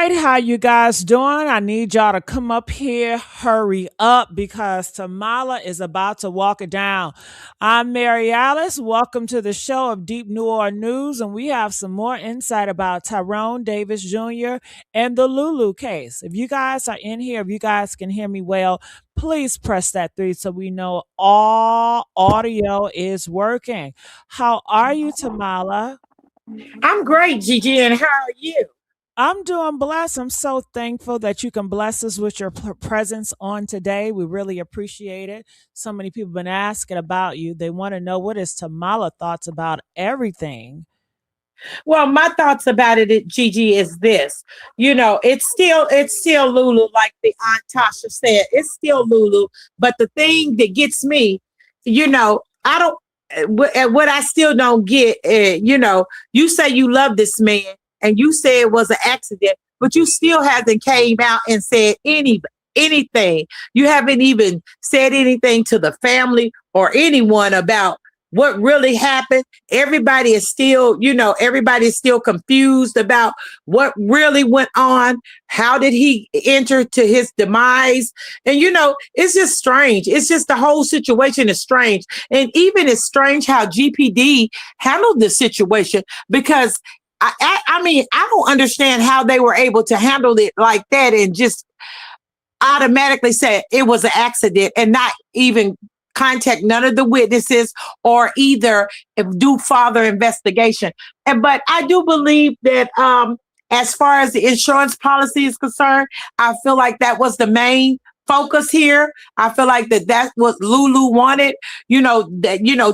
right, how you guys doing? I need y'all to come up here, hurry up, because Tamala is about to walk it down. I'm Mary Alice. Welcome to the show of Deep Noir News, and we have some more insight about Tyrone Davis Jr. and the Lulu case. If you guys are in here, if you guys can hear me well, please press that 3 so we know all audio is working. How are you, Tamala? I'm great, Gigi, and how are you? I'm doing blessed. I'm so thankful that you can bless us with your presence on today. We really appreciate it. So many people have been asking about you. They want to know what is Tamala thoughts about everything. Well, my thoughts about it, Gigi, is this. It's still Lulu, like the Aunt Tasha said. It's still Lulu, but the thing that gets me, I don't. What I still don't get, you say you love this man, and you say it was an accident, but you still haven't came out and said anything. You haven't even said anything to the family or anyone about what really happened. Everybody is still confused about what really went on. How did he enter to his demise? And it's just strange. It's just the whole situation is strange. And even it's strange how GPD handled the situation, because I mean, I don't understand how they were able to handle it like that and just automatically say it was an accident and not even contact none of the witnesses or either do further investigation. But I do believe that as far as the insurance policy is concerned, I feel like that was the main focus here. I feel like that's what Lulu wanted.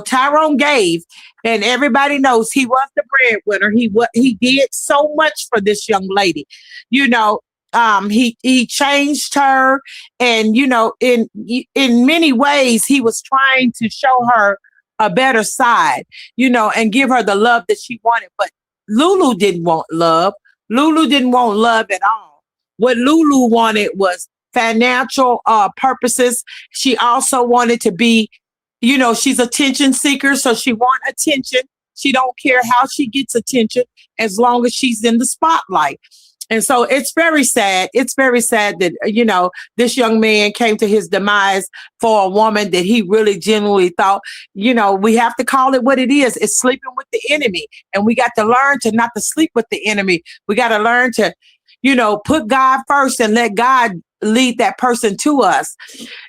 Tyrone gave, and everybody knows he was the breadwinner. He did so much for this young lady. He changed her, and in many ways he was trying to show her a better side, and give her the love that she wanted. But Lulu didn't want love. Lulu didn't want love at all. What Lulu wanted was financial purposes. She also wanted to be, she's attention seeker, so she want attention. She don't care how she gets attention as long as she's in the spotlight. And so it's very sad. It's very sad that, this young man came to his demise for a woman that he really genuinely thought, we have to call it what it is. It's sleeping with the enemy. And we got to learn to not to sleep with the enemy. We got to learn to, put God first and let God lead that person to us.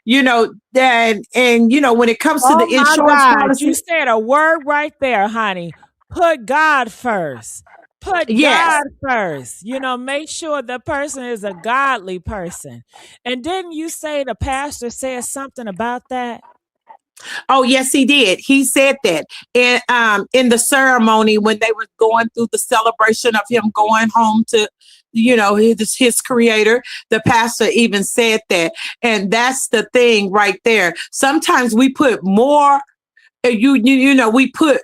When it comes to the insurance policy. You said a word right there, honey. Put God first. Put Yes. God first. Make sure the person is a godly person. And didn't you say the pastor said something about that? Oh, yes, he did. He said that in the ceremony when they were going through the celebration of him going home to, his creator. The pastor even said that. And that's the thing right there. Sometimes we put more, we put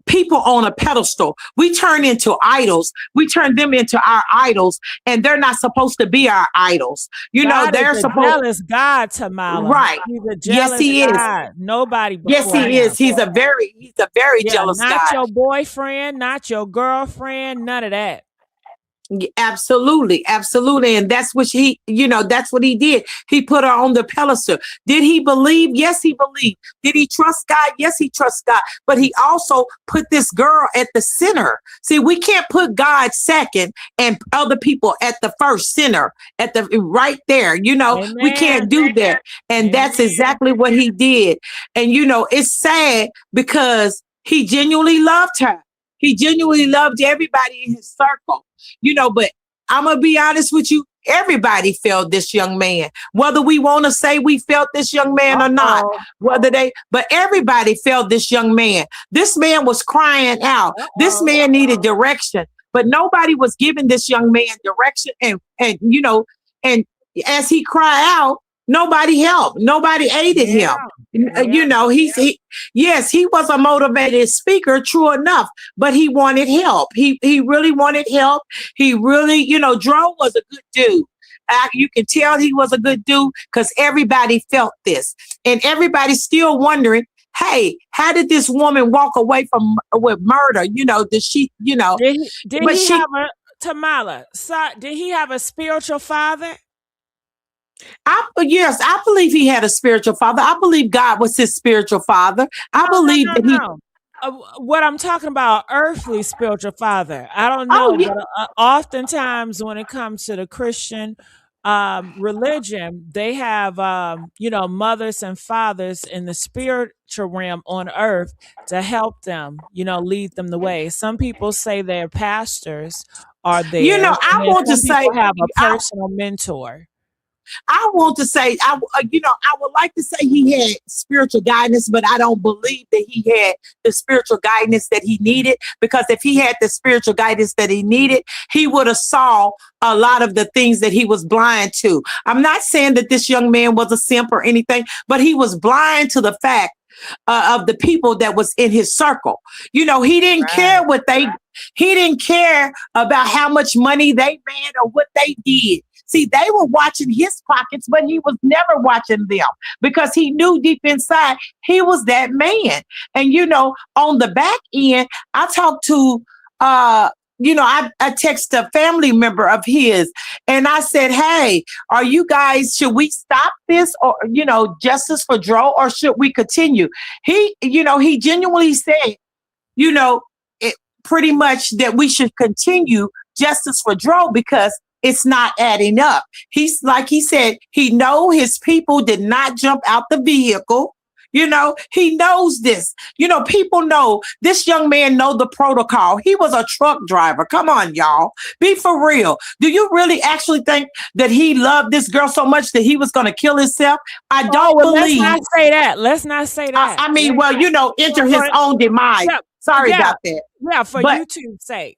people on a pedestal. We turn into idols. We turn them into our idols, and they're not supposed to be our idols. They're supposed. Jealous God, Tamala. Right? He's a jealous God. Nobody. Yes, he is. He's a very jealous not God. Not your boyfriend, not your girlfriend, none of that. Absolutely. And that's what that's what he did. He put her on the pedestal. Did he believe? Yes, he believed. Did he trust God? Yes, he trusts God. But he also put this girl at the center. See, we can't put God second and other people at the first center, at the right there. Amen. We can't do that. And that's exactly what he did. And it's sad because he genuinely loved her. He genuinely loved everybody in his circle, but I'm going to be honest with you. Everybody felt this young man, whether we want to say we felt this young man or not, but everybody felt this young man. This man was crying out. This man needed direction, but nobody was giving this young man direction. And as he cried out, nobody helped. Nobody aided him. He was a motivated speaker, true enough, but he wanted help. He really wanted help. He really, Dro was a good dude. You can tell he was a good dude because everybody felt this, and everybody's still wondering, hey, how did this woman walk away with murder? Did she, Did he have a Tamala, so, did he have a spiritual father? Yes, I believe he had a spiritual father. I believe God was his spiritual father. I No, no, believe no, that he. no. What I'm talking about, earthly spiritual father. I don't Oh know, yeah, but oftentimes when it comes to the Christian religion, they have mothers and fathers in the spiritual realm on earth to help them, lead them the way. Some people say their pastors are you know, there, and then some people have a I, personal mentor. I want to say, I would like to say he had spiritual guidance, but I don't believe that he had the spiritual guidance that he needed. Because if he had the spiritual guidance that he needed, he would have saw a lot of the things that he was blind to. I'm not saying that this young man was a simp or anything, but he was blind to the fact of the people that was in his circle. He didn't care Right. he didn't care about how much money they made or what they did. See, they were watching his pockets, but he was never watching them because he knew deep inside he was that man. And on the back end, I talked to I text a family member of his and I said, hey, should we stop this or, justice for Dro, or should we continue? He genuinely said, you know, it pretty much that we should continue justice for Dro because it's not adding up. He's like he said, he know his people did not jump out the vehicle. He knows this. People know this young man know the protocol. He was a truck driver. Come on, y'all. Be for real. Do you really actually think that he loved this girl so much that he was going to kill himself? I Oh, don't well, let's believe. not say that. Let's not say that. I mean, well, enter his For, own demise. yeah, Sorry yeah, about that. yeah, for But YouTube's sake.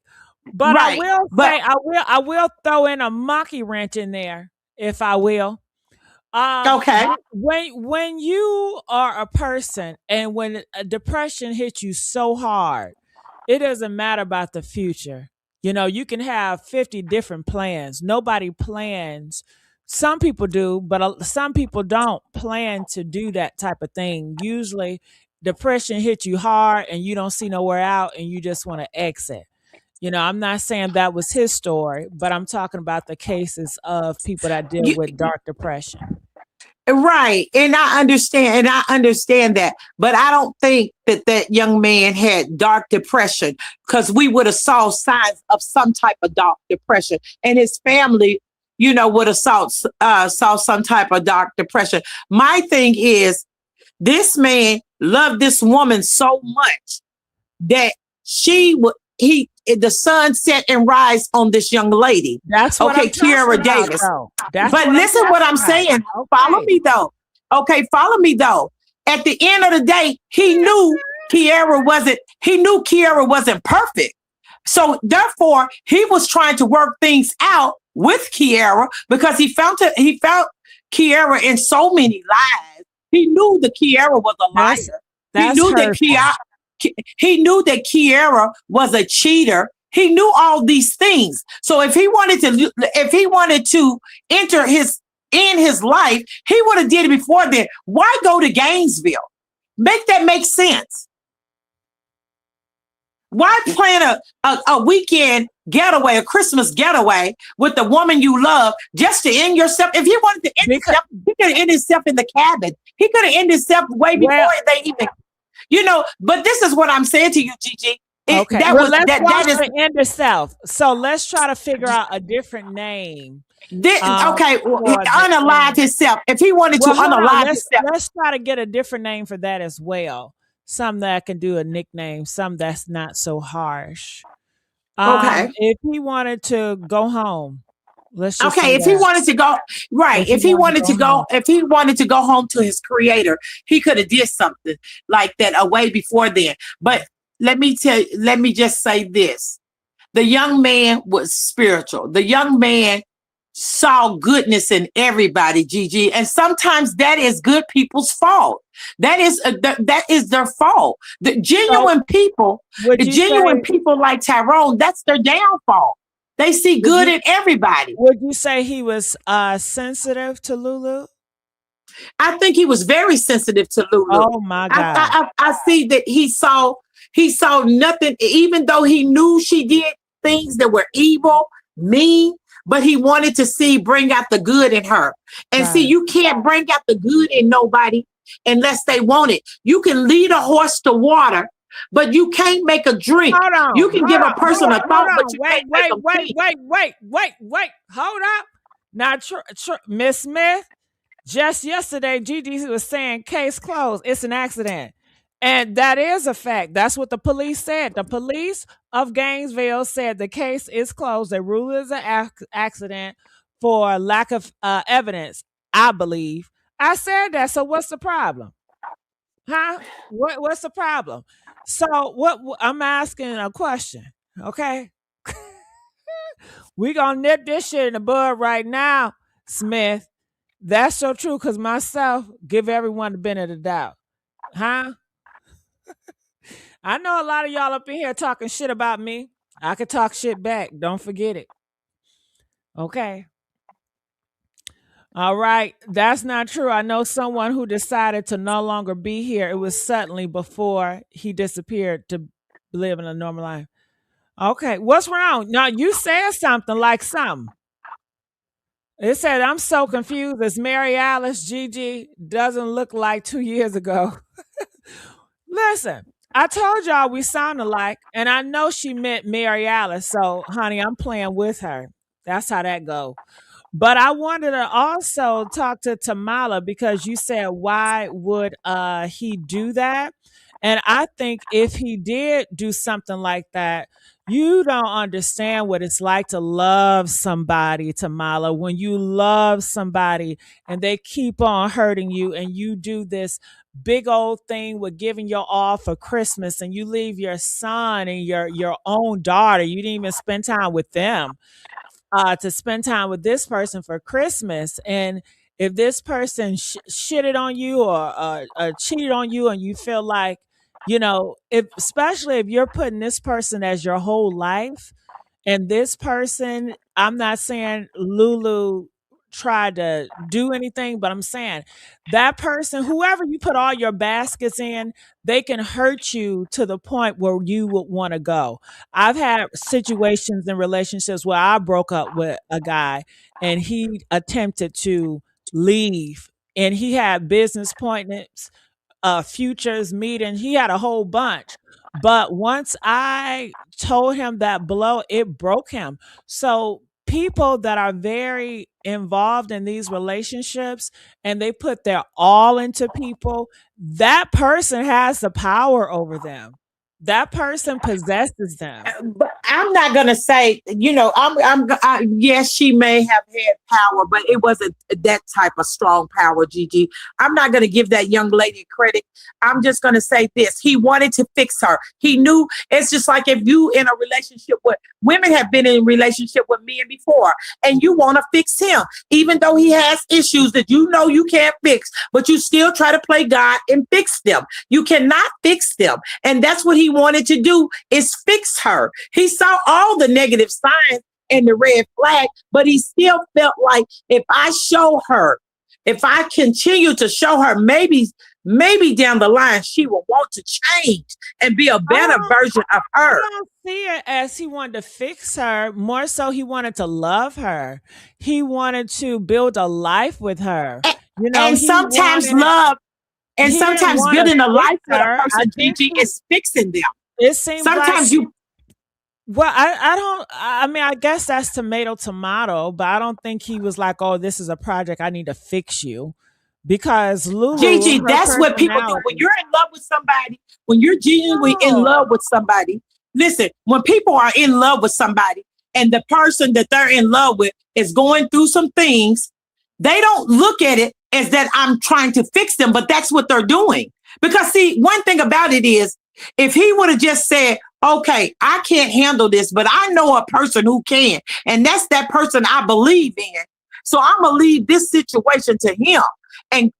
But I right. will But say, I will throw in a monkey wrench in there, if I will. okay. When you are a person and when a depression hits you so hard, it doesn't matter about the future. You can have 50 different plans. Nobody plans. Some people do, but some people don't plan to do that type of thing. Usually, depression hits you hard and you don't see nowhere out and you just want to exit. I'm not saying that was his story, but I'm talking about the cases of people that deal You, with dark depression. right. And I understand that. But I don't think that that young man had dark depression because we would have saw signs of some type of dark depression. And his family, would have saw some type of dark depression. My thing is, this man loved this woman so much that she would he the sun set and rise on this young lady. That's what Okay, I'm talking Kiara about, Davis. though. That's But what I'm listen what talking I'm about. saying. Follow Okay. me though. Okay, follow me though. At the end of the day, he knew Kiara wasn't perfect. So therefore, he was trying to work things out with Kiara because he found Kiara in so many lies. He knew that Kiara was a That's liar. He that's knew that hurtful. Kiara was a cheater. He knew all these things. So if he wanted to enter in his life, he would have did it before then. Why go to Gainesville? Make that make sense. Why plan a weekend getaway, a Christmas getaway with the woman you love just to end yourself? If he wanted to end Because himself, he could have ended himself in the cabin. He could have ended himself way before well, they even, but this is what I'm saying to you, Gigi. okay. That Well, was let's that watch is the end itself. So let's try to figure out a different name. okay. For the Unalive himself. If he wanted to Well, hold on. unalive Let's himself, let's try to get a different name for that as well. Some that can do a nickname, some that's not so harsh. okay. If he wanted to go home, let's just say Okay, if he that. wanted to go right, If he wanted to go home. if he wanted to go home to his creator, he could have did something like that away before then. But let me just say this. The young man was spiritual. The young man saw goodness in everybody, Gigi, and sometimes that is good people's fault. That is their fault. So would The you say genuine people like Tyrone, that's their downfall. They see would good you in everybody. would you say he was sensitive to Lulu? I think he was very sensitive to Lulu. Oh my God. I see that he saw nothing, even though he knew she did things that were evil, mean, but he wanted to see bring out the good in her. And see, Right. you can't bring out the good in nobody unless they want it. You can lead a horse to water, but you can't make a drink. Hold You on, can hold give a on, person a hold thought, but on. you Wait, can't make wait, them wait, think. wait, wait, wait, wait. Hold up. Now, Miss Smith, just yesterday, Gigi was saying case closed. It's an accident. And that is a fact. That's what the police said. The police of Gainesville said the case is closed. They ruled it as an accident for lack of evidence, I believe. I said that. So what's the problem? Huh? What's the problem? So I'm asking a question, okay? We gonna nip this shit in the bud right now, Smith. That's so true. Cause myself give everyone the benefit of the doubt, huh? I know a lot of y'all up in here talking shit about me. I could talk shit back. Don't forget it. Okay. All right. That's not true. I know someone who decided to no longer be here. It was suddenly before he disappeared to live in a normal life. Okay, what's wrong? Now you said something like something. It said, I'm so confused. As Mary Alice Gigi doesn't look like 2 years ago. Listen, I told y'all we sound alike, and I know she meant Mary Alice. So, honey, I'm playing with her. That's how that go. But I wanted to also talk to Tamala because you said, why would he do that? And I think if he did do something like that, you don't understand what it's like to love somebody, Tamala. When you love somebody and they keep on hurting you, and you do this big old thing with giving your all for Christmas, and you leave your son and your own daughter. You didn't even spend time with them to spend time with this person for Christmas. And if this person shitted on you or cheated on you, and you feel like, if especially if you're putting this person as your whole life, and this person, I'm not saying Lulu tried to do anything, but I'm saying that person, whoever you put all your baskets in, they can hurt you to the point where you would want to go. I've had situations in relationships where I broke up with a guy and he attempted to leave, and he had business appointments, futures meeting. He had a whole bunch. But once I told him that blow, it broke him. So people that are very involved in these relationships and they put their all into people, that person has the power over them. That person possesses them. But I'm not gonna say, yes, she may have had power, but it wasn't that type of strong power, Gigi. I'm not gonna give that young lady credit. I'm just gonna say this: he wanted to fix her. He knew. It's just like if you in a relationship with women have been in a relationship with men before, and you want to fix him, even though he has issues that you know you can't fix, but you still try to play God and fix them. You cannot fix them, and that's what he wanted to do, is fix her. He saw all the negative signs and the red flag, but he still felt like if I continue to show her, maybe down the line she will want to change and be a better version of her. I don't see it as he wanted to fix her. More so, he wanted to love her. He wanted to build a life with her. And, You know, and he sometimes wanted. love and He didn't sometimes want to building a fix life with a her. I person, think Gigi, is fixing them. it seems like. Sometimes you Well, I don't. I mean, I guess that's tomato, but I don't think he was like, "Oh, this is a project. I need to fix you," because Lulu, Gigi, her that's what people do. When personality. you're in love with somebody, when you're genuinely in love No, with somebody, listen, when people are in love with somebody and the person that they're in love with is going through some things, they don't look at it as that I'm trying to fix them, but that's what they're doing. Because, see, one thing about it is, if he would have just said, okay, I can't handle this, but I know a person who can, and that's that person I believe in. So I'm going to leave this situation to him and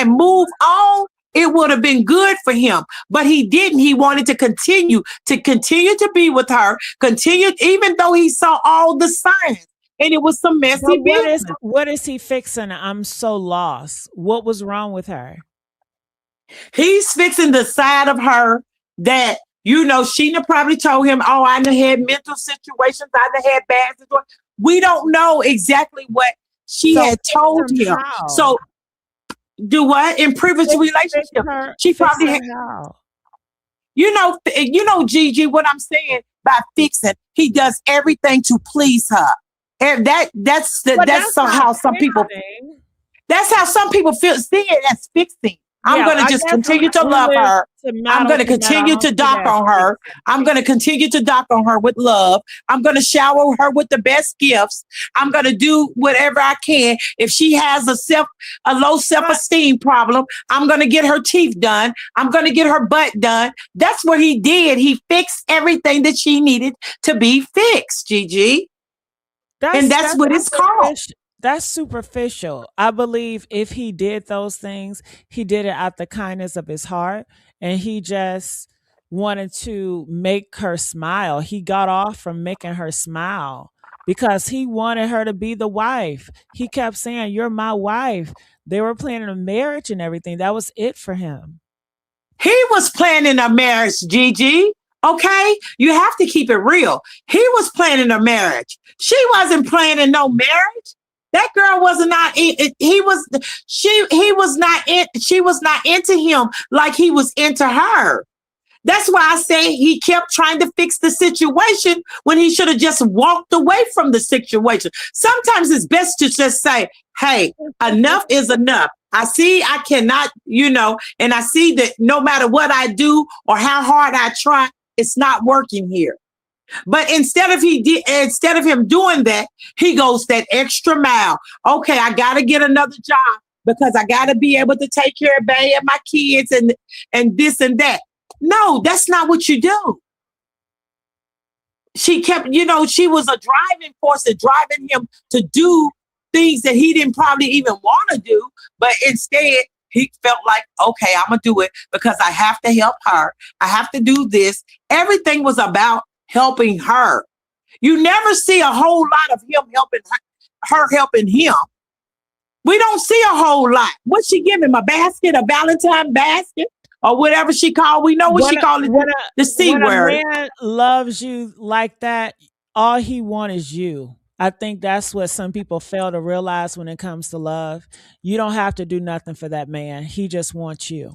move on. It would have been good for him, but he didn't. He wanted to continue to be with her, continue, even though he saw all the signs, and it was some messy but business. what is he fixing? I'm so lost. What was wrong with her? He's fixing the side of her that Sheena probably told him, oh, I done had mental situations, I done had bad situations. We don't know exactly what she So had fix told him him. how? So do what in previous relationship? She Fix probably her had, how? Gigi, what I'm saying by fixing, he does everything to please her. And But that's that's not how some people fixing. that's how some people feel see it as fixing. I'm Yeah, going to I just guess continue to we love live her. I'm tomato, going to tomato. I continue don't to see dock that as on her. fixing. I'm going to continue to dock on her with love. I'm going to shower her with the best gifts. I'm going to do whatever I can. If she has a low But self-esteem problem, I'm going to get her teeth done. I'm going to get her butt done. That's what he did. He fixed everything that she needed to be fixed, Gigi. And that's that's what it's called. superficial. That's superficial. I believe if he did those things, he did it out the kindness of his heart, and he just wanted to make her smile. He got off from making her smile because he wanted her to be the wife. He kept saying, "You're my wife." They were planning a marriage and everything. That was it for him. He was planning a marriage, Gigi. Okay? You have to keep it real. He was planning a marriage. She wasn't planning no marriage. That girl was not he was he was not in she was not into him like he was into her. That's why I say he kept trying to fix the situation when he should have just walked away from the situation. Sometimes it's best to just say, hey, enough is enough. I see I cannot, and I see that no matter what I do or how hard I try, it's not working here. But instead of him doing that, he goes that extra mile. Okay, I got to get another job because I got to be able to take care of Bay and my kids and this and that. No, that's not what you do. She kept, she was a driving force that driving him to do things that he didn't probably even want to do, but instead he felt like, okay, I'm gonna do it because I have to help her. I have to do this. Everything was about helping her. You never see a whole lot of him helping her helping him. We don't see a whole lot. What she give him? A basket, a Valentine basket, or whatever she called. We know what When she called it, the C when a word. man loves you like that, all he wants is you. I think that's what some people fail to realize when it comes to love. You don't have to do nothing for that man. He just wants you.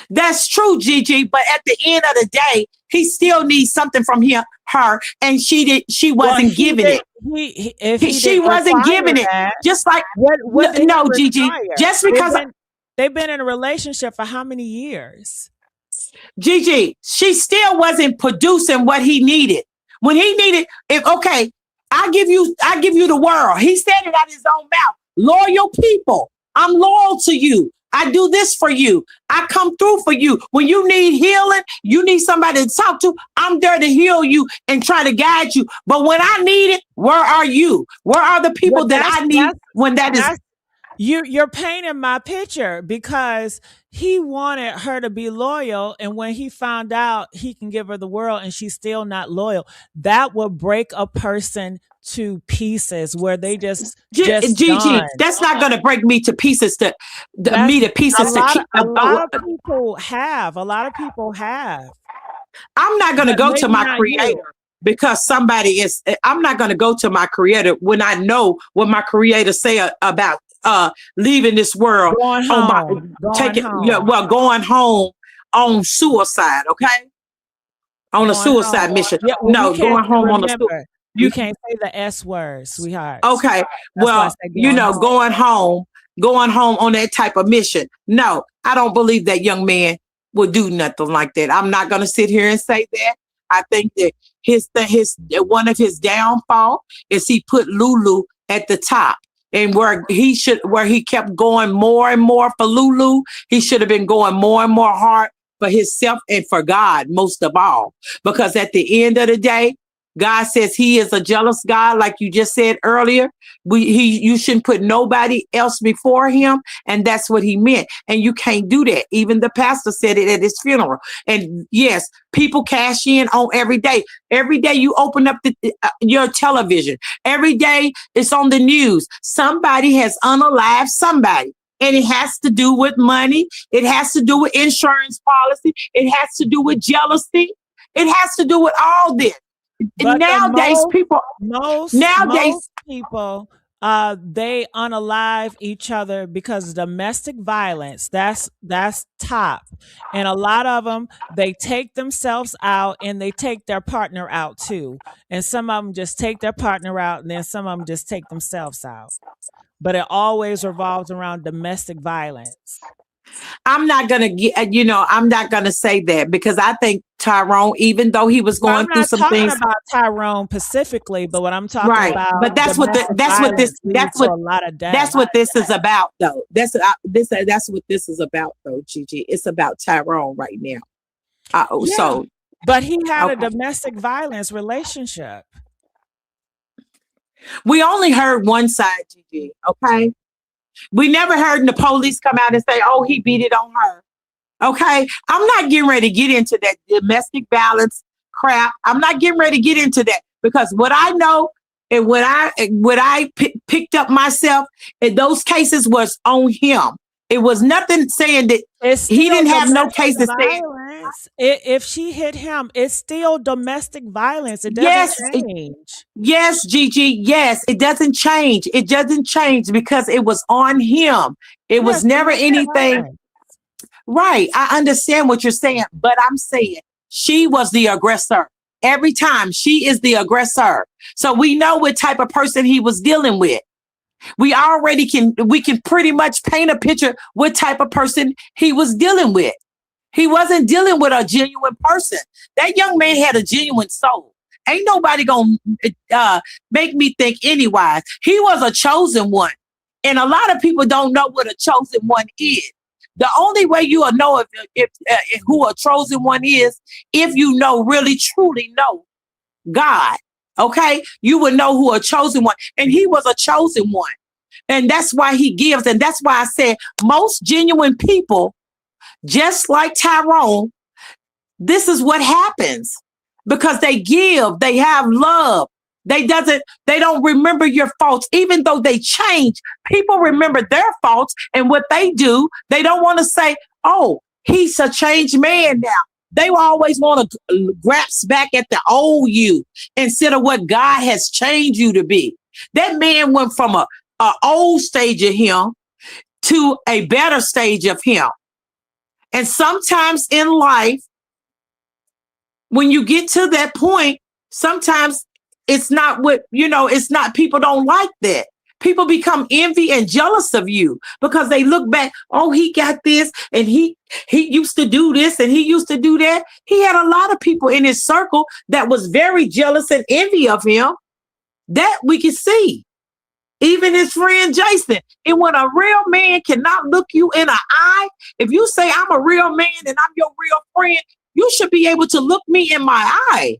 That's true, Gigi. But at the end of the day, he still needs something from her, and she Well, wasn't giving it. if he She didn't wasn't require giving it. that, Just like what did he no, Gigi. require? Just because They've been in a relationship for how many years? Gigi, she still wasn't producing what he needed. When he needed, if okay, I give you the world. He said it out of his own mouth. Loyal people. I'm loyal to you. I do this for you. I come through for you. When you need healing, you need somebody to talk to. I'm there to heal you and try to guide you. But when I need it, where are you? Where are the Well, people that I need when that is that's you're painting my picture because he wanted her to be loyal, and when he found out he can give her the world and she's still not loyal, that would break a person to pieces where they just Gigi? done. That's not going to break me to pieces. That's Me to pieces to keep. a lot of people have. A lot of people have, I'm not going to but go to maybe my not you. creator because somebody is. I'm not going to go to my creator when I know what my creator say about leaving this world Going on my home, going taking. Yeah, home, well, going home on suicide. Okay, on a going suicide home. mission. Yeah, well, we No, can't going home on a remember. you We can't say the S word, sweethearts. okay. That's why I Well, said going home. going home on that type of mission. No, I don't believe that young man will do nothing like that. I'm not going to sit here and say that. I think that his one of his downfall is he put Lulu at the top. And where he kept going more and more for Lulu, he should have been going more and more hard for himself and for God most of all. Because at the end of the day, God says he is a jealous God, like you just said earlier. You shouldn't put nobody else before him, and that's what he meant. And you can't do that. Even the pastor said it at his funeral. And yes, people cash in on every day. Every day you open up your television. Every day it's on the news. Somebody has unalived somebody. And it has to do with money. It has to do with insurance policy. It has to do with jealousy. It has to do with all this. And But the most nowadays, people, they unalive each other because domestic violence, that's top. And a lot of them, they take themselves out and they take their partner out too. And some of them just take their partner out and then some of them just take themselves out. But it always revolves around domestic violence. I'm not gonna get, I'm not gonna say that because I think Tyrone, even though he was So I'm going through not some talking things, about Tyrone specifically, but what I'm talking right? about, But domestic violence leads to a lot of that's death. what this is about, though. That's what this is about, though, Gigi. It's about Tyrone right now. Yeah, So but he had a okay, domestic violence relationship. we only heard one side, Gigi. Okay, we never heard the police come out and say, "Oh, he beat it on her." Okay, I'm not getting ready to get into that domestic violence crap. I'm not getting ready to get into that because what I know and what I picked up myself in those cases was on him. It was nothing saying that It's he still didn't have no domestic cases saying violence. If she hit him, it's still domestic violence. It doesn't yes. change. Yes, Gigi. Yes, it doesn't change. It doesn't change because it was on him. It Yes, was never domestic anything. violence. Right. I understand what you're saying, but I'm saying she was the aggressor. Every time she is the aggressor. So we know what type of person he was dealing with. We can pretty much paint a picture what type of person he was dealing with. He wasn't dealing with a genuine person. That young man had a genuine soul. Ain't nobody gonna make me think anywise. He was a chosen one, and a lot of people don't know what a chosen one is. The only way you will know if who a chosen one is if you know really truly know God. Okay, you will know who a chosen one, and he was a chosen one, and that's why he gives, and that's why I said most genuine people, just like Tyrone, this is what happens because they give, they have love. They don't remember your faults, even though they change. People remember their faults and what they do. They don't want to say, oh, he's a changed man now. They will always want to grasp back at the old you instead of what God has changed you to be. That man went from a old stage of him to a better stage of him. And sometimes in life, when you get to that point, sometimes it's not it's not, people don't like that. People become envy and jealous of you because they look back, oh, he got this and he used to do this and he used to do that. He had a lot of people in his circle that was very jealous and envy of him. That we can see. Even his friend Jason. And when a real man cannot look you in an eye, if you say I'm a real man and I'm your real friend, you should be able to look me in my eye.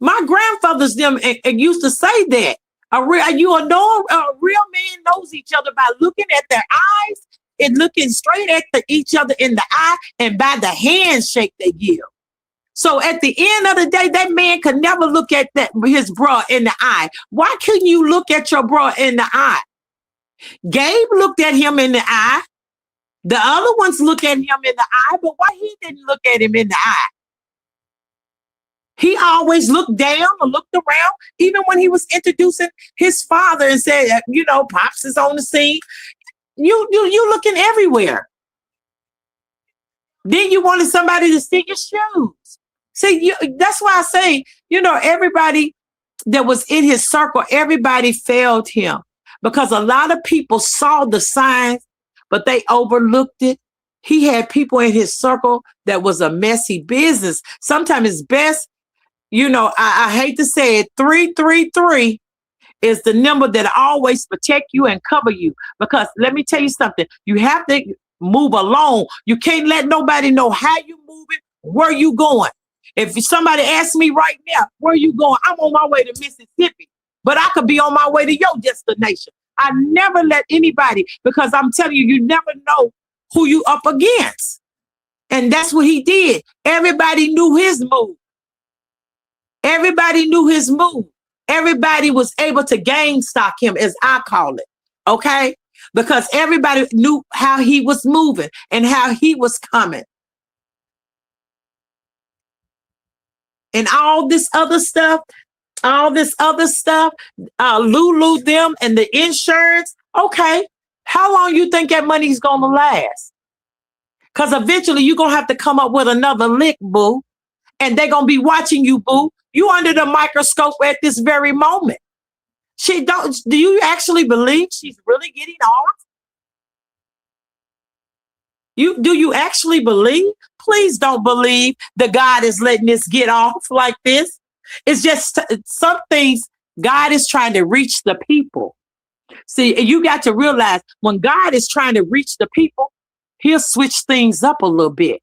My grandfathers them and used to say that. A real man knows each other by looking at their eyes and looking straight at each other in the eye and by the handshake they give. So at the end of the day, that man could never look at his bro in the eye. Why couldn't you look at your bro in the eye? Gabe looked at him in the eye. The other ones look at him in the eye, but why he didn't look at him in the eye? He always looked down or looked around, even when he was introducing his father and said, Pops is on the scene. You looking everywhere. Then you wanted somebody to see your shoes. See, that's why I say, everybody that was in his circle, everybody failed him because a lot of people saw the signs, but they overlooked it. He had people in his circle that was a messy business. Sometimes it's best, I hate to say it, 333 is the number that always protect you and cover you. Because let me tell you something, you have to move along. You can't let nobody know how you moving, where you going. If somebody asks me right now, where you going? I'm on my way to Mississippi, but I could be on my way to your destination. I never let anybody, because I'm telling you, you never know who you up against. And that's what he did. Everybody knew his move. Everybody knew his move. Everybody was able to game stock him, as I call it. Okay? Because everybody knew how he was moving and how he was coming. And all this other stuff, Lulu them and the insurance. Okay, how long you think that money's gonna last? Because eventually you're gonna have to come up with another lick, boo, and they're gonna be watching you, boo. You under the microscope at this very moment. She don't. Do you actually believe she's really getting off? Do you actually believe? Please don't believe that God is letting this get off like this. It's just some things God is trying to reach the people. See, and you got to realize when God is trying to reach the people, he'll switch things up a little bit.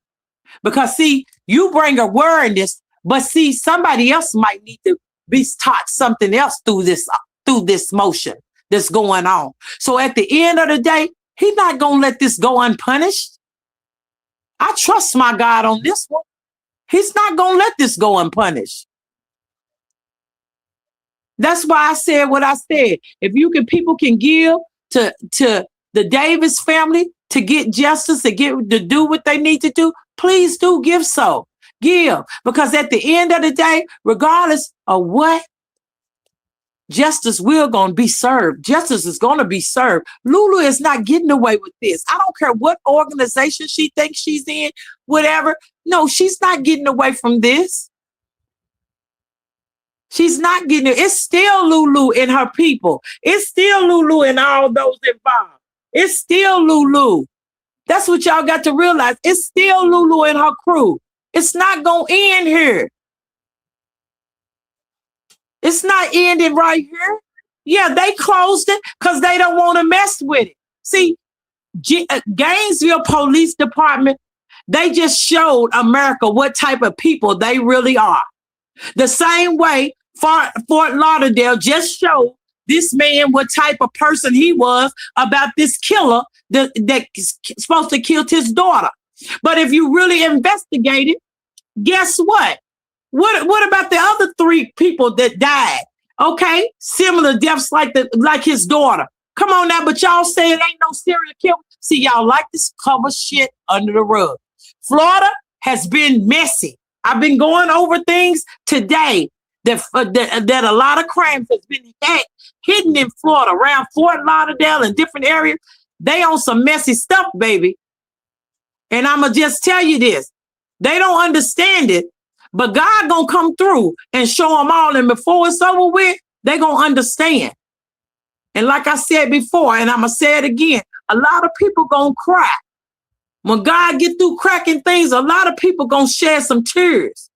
Because see, you bring awareness, but see, somebody else might need to be taught something else through this motion that's going on. So at the end of the day, he's not gonna let this go unpunished. I trust my God on this one. He's not gonna let this go unpunished. That's why I said what I said. If people can give to the Davis family to get justice, to do what they need to do, please do give so. Give. Because at the end of the day, regardless of what, justice will gonna be served. Justice is gonna be served. Lulu is not getting away with this. I don't care what organization she thinks she's in, whatever. No, she's not getting away from this. She's not getting it. It's still Lulu and her people. It's still Lulu and all those involved. It's still Lulu. That's what y'all got to realize. It's still Lulu and her crew. It's not gonna end here. It's not ending right here. Yeah, they closed it because they don't want to mess with it. See, Gainesville Police Department, they just showed America what type of people they really are. The same way Fort Lauderdale just showed this man what type of person he was about this killer that's supposed to kill his daughter. But if you really investigate it, guess what? What about the other 3 people that died? Okay, similar deaths like his daughter. Come on now, but y'all say it ain't no serial killer. See, y'all like to cover shit under the rug. Florida has been messy. I've been going over things today that a lot of crimes has been hidden in Florida, around Fort Lauderdale and different areas. They on some messy stuff, baby. And I'ma just tell you this: they don't understand it. But God gonna come through and show them all. And before it's over with, they gonna understand. And like I said before, and I'm gonna say it again, a lot of people gonna cry. When God get through cracking things, a lot of people gonna shed some tears.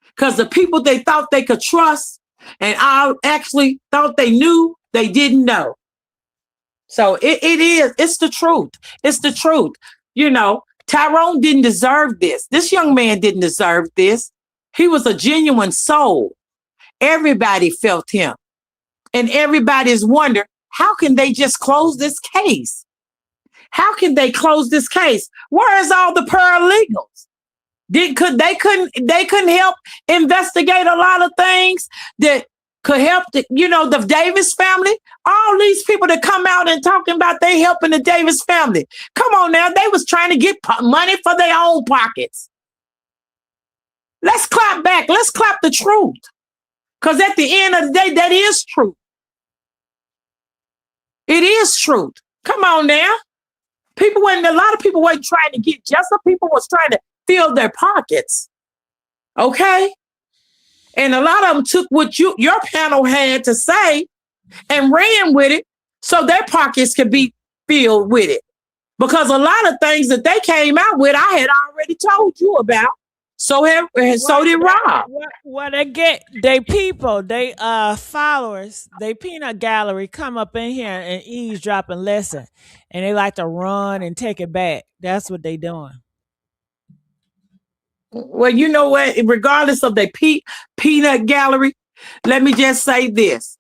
Because the people they thought they could trust and I actually thought they knew, they didn't know. So it's the truth. It's the truth. You know, Tyrone didn't deserve this. This young man didn't deserve this. He was a genuine soul. Everybody felt him. And everybody's wondering, how can they just close this case? How can they close this case? Where is all the paralegals? They couldn't help investigate a lot of things that could help the Davis family. All these people that come out and talking about they helping the Davis family. Come on now, they was trying to get money for their own pockets. Let's clap back. Let's clap the truth. Because at the end of the day, that is truth. It is truth. Come on now. A lot of people weren't trying to get justice. People was trying to fill their pockets. Okay? And a lot of them took what your panel had to say and ran with it so their pockets could be filled with it. Because a lot of things that they came out with, I had already told you about. So did Rob. What they get, they people, they followers, they peanut gallery come up in here and eavesdrop and listen. And they like to run and take it back. That's what they doing. Well, you know what? Regardless of the peanut gallery, let me just say this.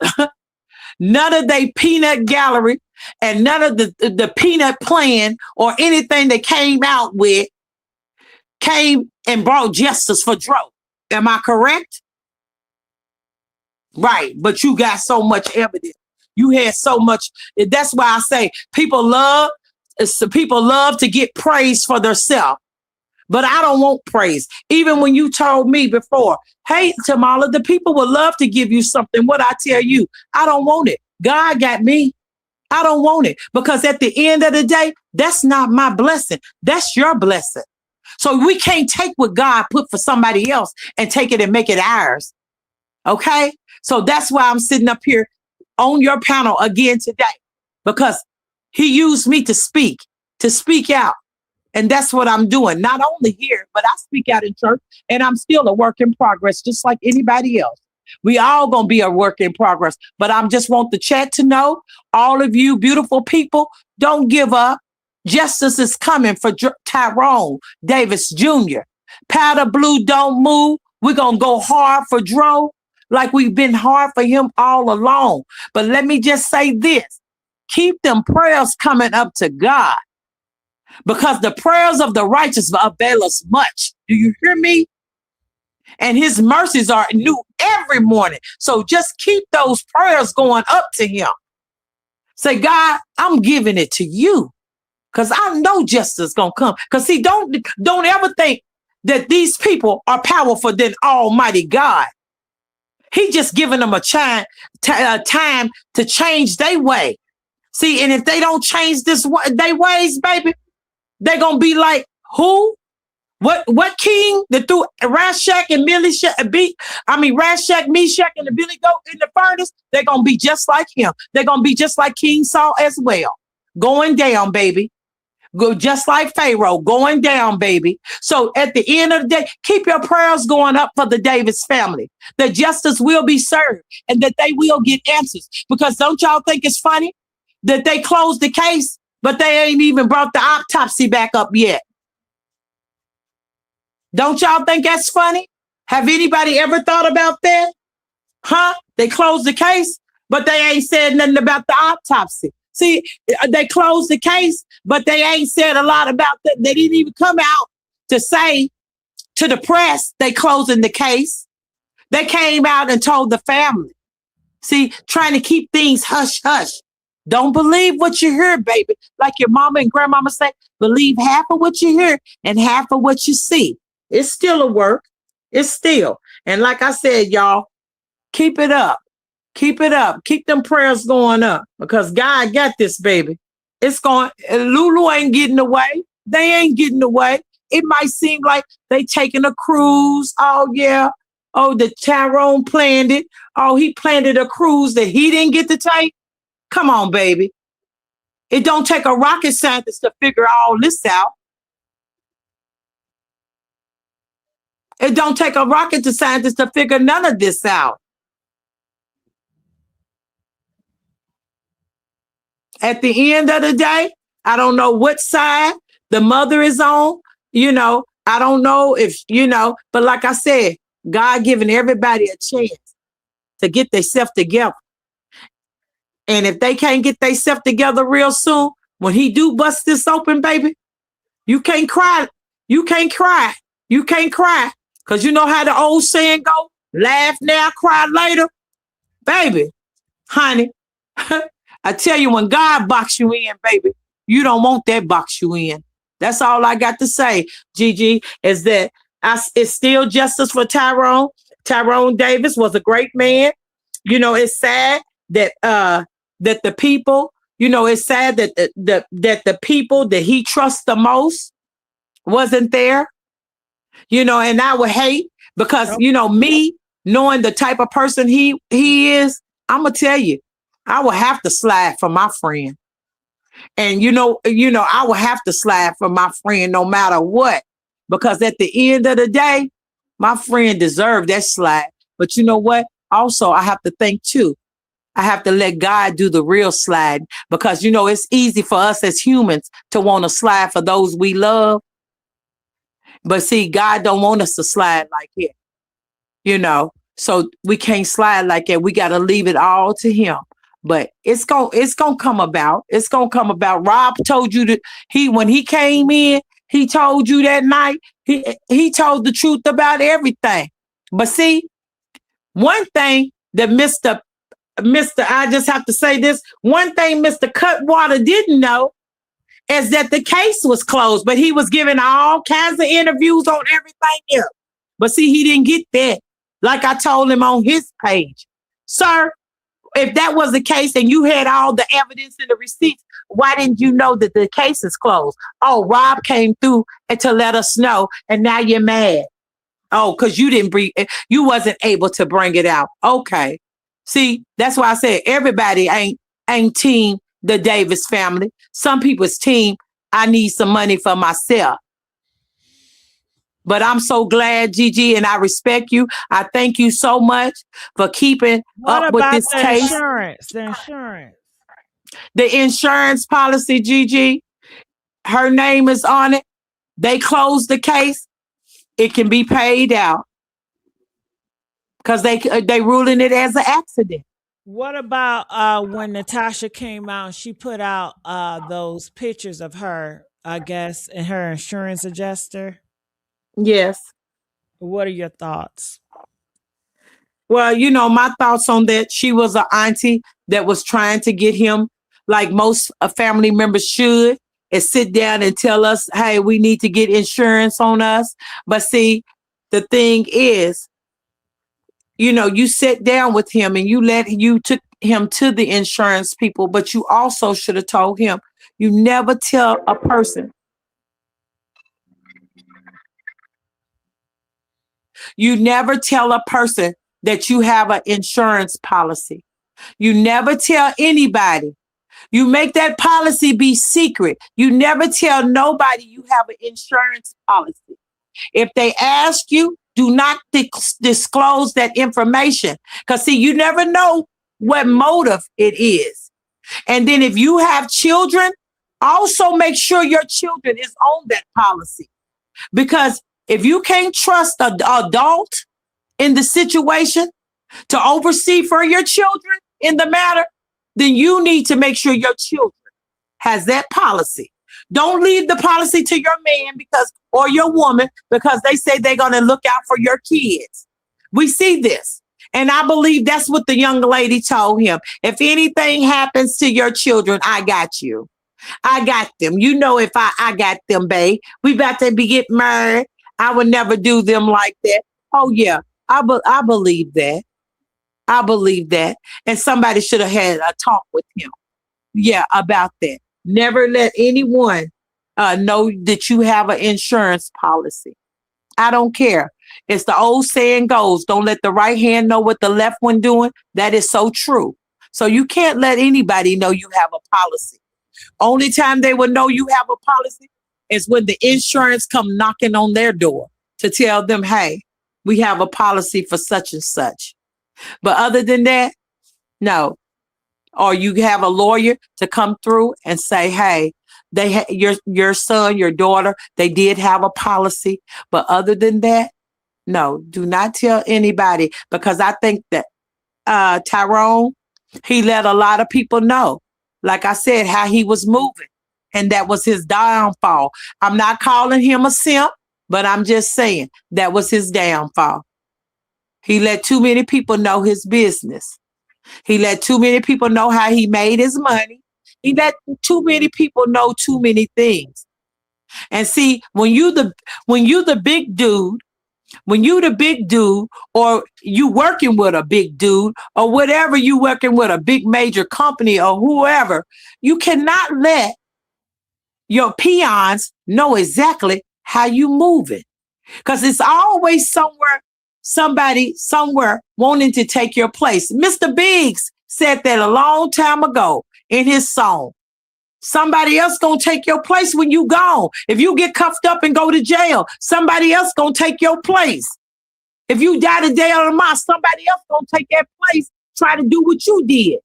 None of the peanut gallery and none of the peanut plan or anything they came out with came and brought justice for Dro. Am I correct? Right. But you got so much evidence. You had so much. That's why I say people love to get praise for themselves. But I don't want praise. Even when you told me before, hey, Tamala, the people would love to give you something. What I tell you, I don't want it. God got me. I don't want it because at the end of the day, that's not my blessing. That's your blessing. So we can't take what God put for somebody else and take it and make it ours. Okay. So that's why I'm sitting up here on your panel again today because he used me to speak out. And that's what I'm doing. Not only here, but I speak out in church and I'm still a work in progress, just like anybody else. We all going to be a work in progress, but I just want the chat to know all of you beautiful people, don't give up. Justice is coming for Tyrone Davis Jr. Powder blue, don't move. We're going to go hard for Dro like we've been hard for him all along. But let me just say this. Keep them prayers coming up to God because the prayers of the righteous avail us much. Do you hear me? And his mercies are new every morning. So just keep those prayers going up to him. Say, God, I'm giving it to you because I know justice is going to come. Because see, don't ever think that these people are powerful than Almighty God. He just giving them a time to change their way. See, and if they don't change their ways, baby, they're going to be like, who? What king that threw Rashak and Rashak, Meshach, and the Billy Goat in the furnace? They're going to be just like him. They're going to be just like King Saul as well. Going down, baby. Go just like Pharaoh, going down, baby. So at the end of the day, keep your prayers going up for the Davis family. That justice will be served and that they will get answers. Because don't y'all think it's funny that they closed the case, but they ain't even brought the autopsy back up yet? Don't y'all think that's funny? Have anybody ever thought about that? Huh? They closed the case, but they ain't said nothing about the autopsy. See, they closed the case, but they ain't said a lot about that. They didn't even come out to say to the press they closing the case. They came out and told the family. See, trying to keep things hush hush. Don't believe what you hear, baby. Like your mama and grandmama say, believe half of what you hear and half of what you see. It's still a work. It's still. And like I said, y'all, keep it up. Keep it up. Keep them prayers going up because God got this, baby. It's going. Lulu ain't getting away. They ain't getting away. It might seem like they taking a cruise. Oh, yeah. Oh, the Tyrone planned it. Oh, he planned a cruise that he didn't get to take. Come on, baby. It don't take a rocket scientist to figure all this out. It don't take a rocket scientist to figure none of this out. At the end of the day, I don't know what side the mother is on. I don't know if, but like I said, God giving everybody a chance to get themselves together. And if they can't get themselves together real soon, when he do bust this open, baby, you can't cry. You can't cry. You can't cry. Because you know how the old saying go, laugh now, cry later. Baby, honey, I tell you, when God box you in, baby, you don't want that box you in. That's all I got to say, Gigi, is that it's still justice for Tyrone. Tyrone Davis was a great man. It's sad that that the people, it's sad that the people that he trusts the most wasn't there. And I would hate because, me knowing the type of person he is, I'm going to tell you, I would have to slide for my friend. And, I would have to slide for my friend no matter what, because at the end of the day, my friend deserved that slide. But you know what? Also, I have to think too. I have to let God do the real slide because, it's easy for us as humans to want to slide for those we love. But see, God don't want us to slide like it, so we can't slide like that. We got to leave it all to him. But it's gonna come about. It's gonna come about. Rob told you that when he came in, he told you that night, he told the truth about everything. But see, one thing that Mr. Mr. I just have to say this. One thing Mr. Cutwater didn't know is that the case was closed, but he was giving all kinds of interviews on everything else. But see, he didn't get that. Like I told him on his page. Sir, if that was the case and you had all the evidence and the receipts, why didn't you know that the case is closed? Oh, Rob came through and to let us know, and now you're mad. Oh, because you didn't bring, you wasn't able to bring it out. Okay. See, that's why I said everybody ain't team the Davis family. Some people's team, I need some money for myself. But I'm so glad, Gigi, and I respect you. I thank you so much for keeping What up with about this the case. insurance? The insurance. The insurance policy, Gigi, her name is on it. They closed the case. It can be paid out because they ruling it as an accident. What about when Natasha came out and she put out those pictures of her, I guess, and her insurance adjuster? Yes. What are your thoughts? Well, my thoughts on that. She was an auntie that was trying to get him, like most family members should, and sit down and tell us, hey, we need to get insurance on us. But see, the thing is, you sat down with him and you took him to the insurance people, but you also should have told him, you never tell a person. You never tell a person that you have an insurance policy. You never tell anybody. You make that policy be secret. You never tell nobody you have an insurance policy. If they ask you, do not disclose that information. Because, see, you never know what motive it is. And then if you have children, also make sure your children is on that policy. Because if you can't trust an adult in the situation to oversee for your children in the matter, then you need to make sure your children has that policy. Don't leave the policy to your man or your woman because they say they're going to look out for your kids. We see this. And I believe that's what the young lady told him. If anything happens to your children, I got you. I got them. If I got them, babe. We about to be getting married. I would never do them like that. Oh, yeah. I believe that. I believe that. And somebody should have had a talk with him. Yeah, about that. Never let anyone know that you have an insurance policy. I don't care. It's the old saying goes, don't let the right hand know what the left one doing. That is so true. So you can't let anybody know you have a policy. Only time they will know you have a policy is when the insurance come knocking on their door to tell them, hey, we have a policy for such and such. But other than that, no. Or you have a lawyer to come through and say, hey, your son, your daughter, they did have a policy. But other than that, no, do not tell anybody, because I think that Tyrone, he let a lot of people know, like I said, how he was moving. And that was his downfall. I'm not calling him a simp, but I'm just saying that was his downfall. He let too many people know his business. He let too many people know how he made his money. He let too many people know too many things. And see, when you the big dude, or you working with a big dude, or whatever, you working with a big major company or whoever, you cannot let your peons know exactly how you moving. Because it's always somebody somewhere wanting to take your place. Mr. Biggs said that a long time ago in his song. Somebody else gonna take your place when you gone. If you get cuffed up and go to jail, somebody else gonna take your place. If you die today or tomorrow, somebody else gonna take that place, try to do what you did.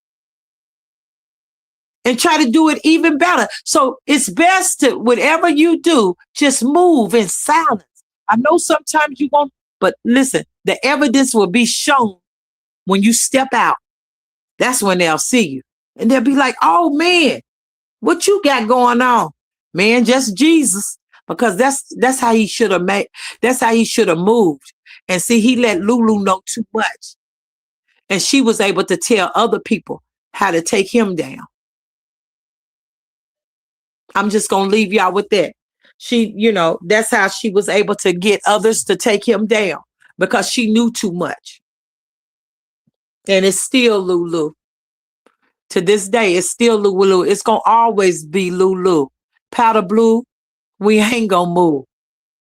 And try to do it even better. So it's best to, whatever you do, just move in silence. I know sometimes you won't, but listen, the evidence will be shown when you step out. That's when they'll see you. And they'll be like, oh man, what you got going on? Man, just Jesus. Because that's how he should have moved. And see, he let Lulu know too much. And she was able to tell other people how to take him down. I'm just going to leave y'all with that. That's how she was able to get others to take him down because she knew too much. And it's still Lulu. To this day, it's still Lulu. It's going to always be Lulu. Powder blue, we ain't going to move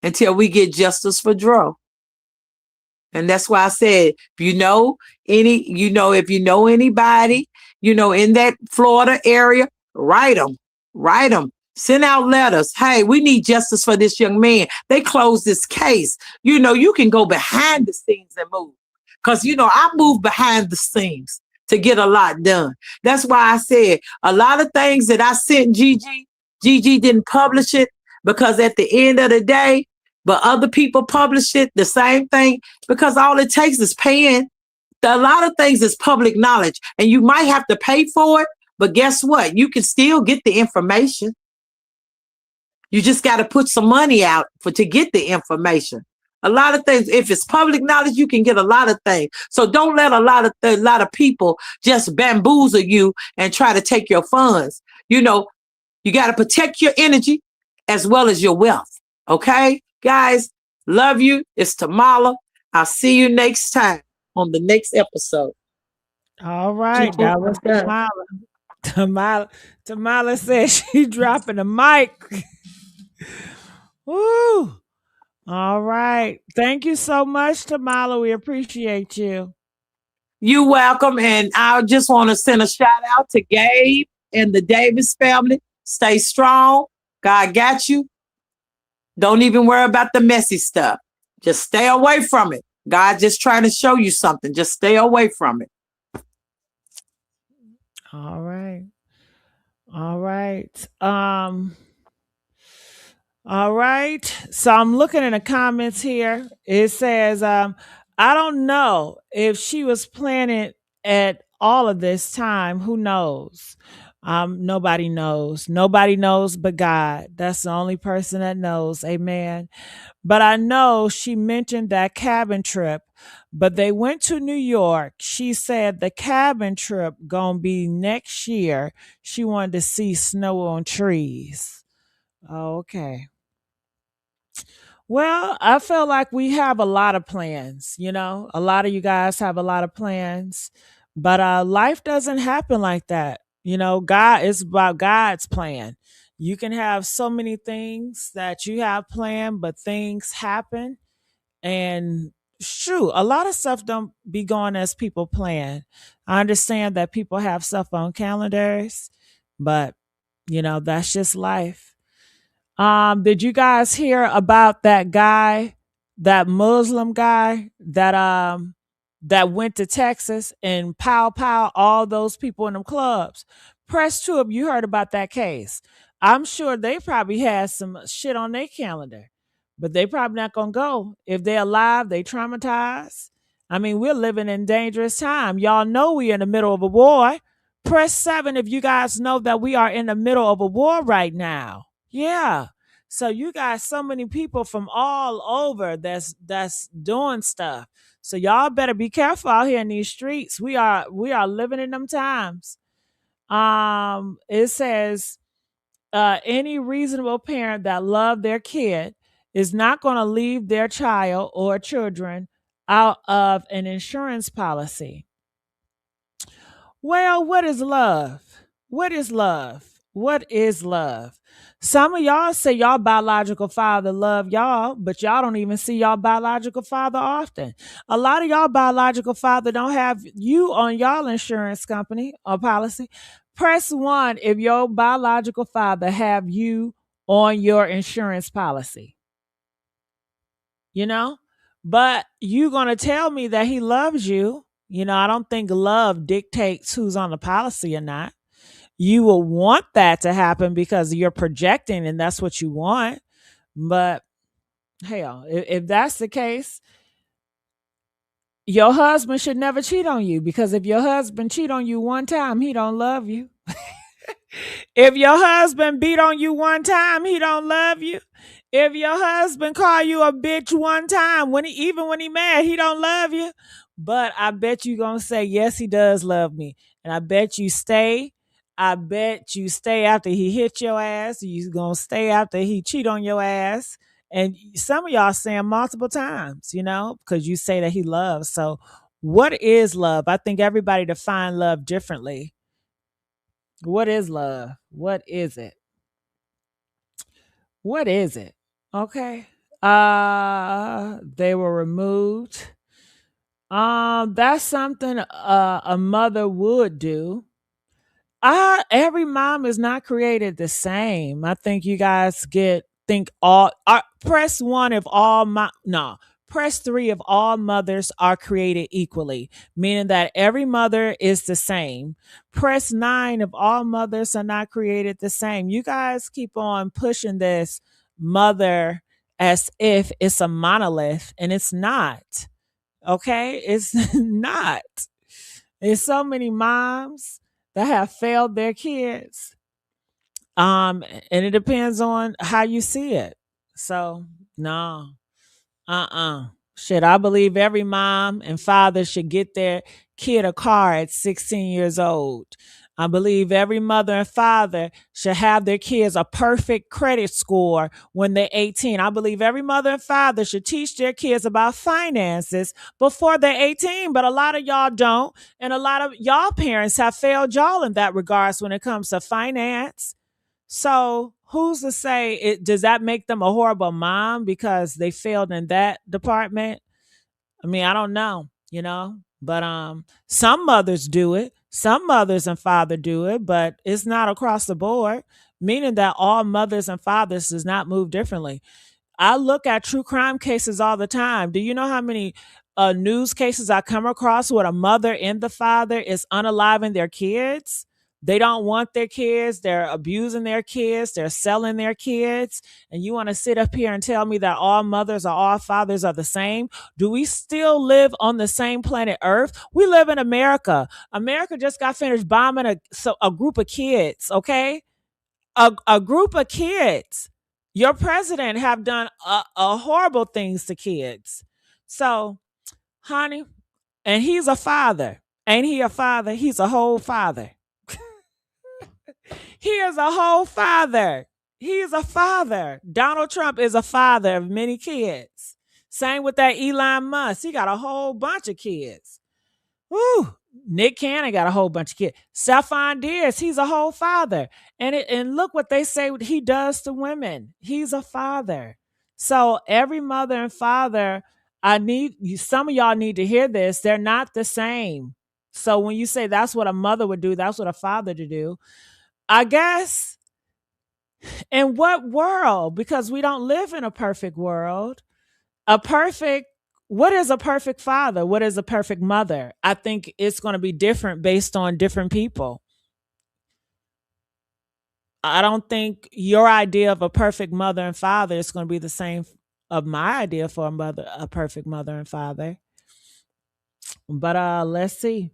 until we get justice for Dro. And that's why I said, if you know anybody, in that Florida area, write them, send out letters. Hey, we need justice for this young man. They closed this case. You can go behind the scenes and move. Because, I move behind the scenes to get a lot done. That's why I said a lot of things that I sent Gigi didn't publish it because at the end of the day, but other people publish it, the same thing, because all it takes is paying. A lot of things is public knowledge, and you might have to pay for it, but guess what? You can still get the information. You just got to put some money out to get the information. A lot of things, if it's public knowledge, you can get a lot of things. So don't let a lot of people just bamboozle you and try to take your funds. You got to protect your energy as well as your wealth. Okay? Guys, love you. It's Tamala. I'll see you next time on the next episode. All right. That was Tamala. Tamala says she dropping the mic. Woo. All right. Thank you so much, Tamala. We appreciate you. You're welcome. And I just want to send a shout out to Gabe and the Davis family. Stay strong. God got you. Don't even worry about the messy stuff. Just stay away from it. God just trying to show you something. Just stay away from it. All right. All right. All right. So I'm looking in the comments here. It says, I don't know if she was planning at all of this time. Who knows? Nobody knows. Nobody knows but God. That's the only person that knows. Amen. But I know she mentioned that cabin trip, but they went to New York. She said the cabin trip gonna be next year. She wanted to see snow on trees. Okay. Well, I feel like we have a lot of plans, A lot of you guys have a lot of plans, but life doesn't happen like that. God is about God's plan. You can have so many things that you have planned, but things happen and shoot, a lot of stuff don't be going as people plan. I understand that people have stuff on calendars, but that's just life. Did you guys hear about that guy, that Muslim guy that went to Texas and pow all those people in them clubs? Press tube, you heard about that case. I'm sure they probably had some shit on their calendar, but they probably not gonna go. If they're alive, they traumatized. I mean, we're living in dangerous time. Y'all know we're in the middle of a war. Press 7 if you guys know that we are in the middle of a war right now. Yeah. So you got so many people from all over that's doing stuff. So y'all better be careful out here in these streets. We are living in them times. It says any reasonable parent that love their kid is not going to leave their child or children out of an insurance policy. Well, what is love? What is love? What is love? Some of y'all say y'all biological father love y'all, but y'all don't even see y'all biological father often. A lot of y'all biological father don't have you on y'all insurance company or policy. Press 1 if your biological father have you on your insurance policy. But you going to tell me that he loves you. I don't think love dictates who's on the policy or not. You will want that to happen because you're projecting and that's what you want. But hell, if that's the case, your husband should never cheat on you, because if your husband cheat on you one time, he don't love you. If your husband beat on you one time, he don't love you. If your husband call you a bitch one time, even when he mad, he don't love you. But I bet you gonna say yes, he does love me, and I bet you stay. I bet you stay after he hit your ass. You gonna stay after he cheat on your ass. And some of y'all saying multiple times, because you say that he loves. So, what is love? I think everybody define love differently. What is love? What is it? What is it? Okay. They were removed. That's something a mother would do. Every mom is not created the same. I think you guys think all press one if all no, press three if all mothers are created equally, meaning that every mother is the same. Press nine if all mothers are not created the same. You guys keep on pushing this mother as if it's a monolith, and it's not. Okay, it's not. There's so many moms that have failed their kids. And it depends on how you see it. So no, shit, I believe every mom and father should get their kid a car at 16 years old. I believe every mother and father should have their kids a perfect credit score when they're 18. I believe every mother and father should teach their kids about finances before they're 18, but a lot of y'all don't. And a lot of y'all parents have failed y'all in that regards when it comes to finance. So who's to say does that make them a horrible mom because they failed in that department? I mean, I don't know. But some mothers do it. Some mothers and father do it, but it's not across the board, meaning that all mothers and fathers does not move differently. I look at true crime cases all the time. Do you know how many news cases I come across where a mother and the father is unaliving their kids? They don't want their kids. They're abusing their kids. They're selling their kids. And you want to sit up here and tell me that all mothers or all fathers are the same? Do we still live on the same planet Earth? We live in America. America just got finished bombing a group of kids, okay? A group of kids. Your president have done a horrible things to kids. So, honey, and he's a father. Ain't he a father? He's a whole father. He is a whole father. He is a father. Donald Trump is a father of many kids. Same with that Elon Musk. He got a whole bunch of kids. Woo. Nick Cannon got a whole bunch of kids. Stephon Diggs, he's a whole father. And look what they say he does to women. He's a father. So every mother and father, some of y'all need to hear this. They're not the same. So when you say that's what a mother would do, that's what a father to do. I guess in what world? Because we don't live in a perfect world. A perfect What is a perfect father? What is a perfect mother? I think it's going to be different based on different people. I don't think your idea of a perfect mother and father is going to be the same of my idea for a perfect mother and father. But let's see.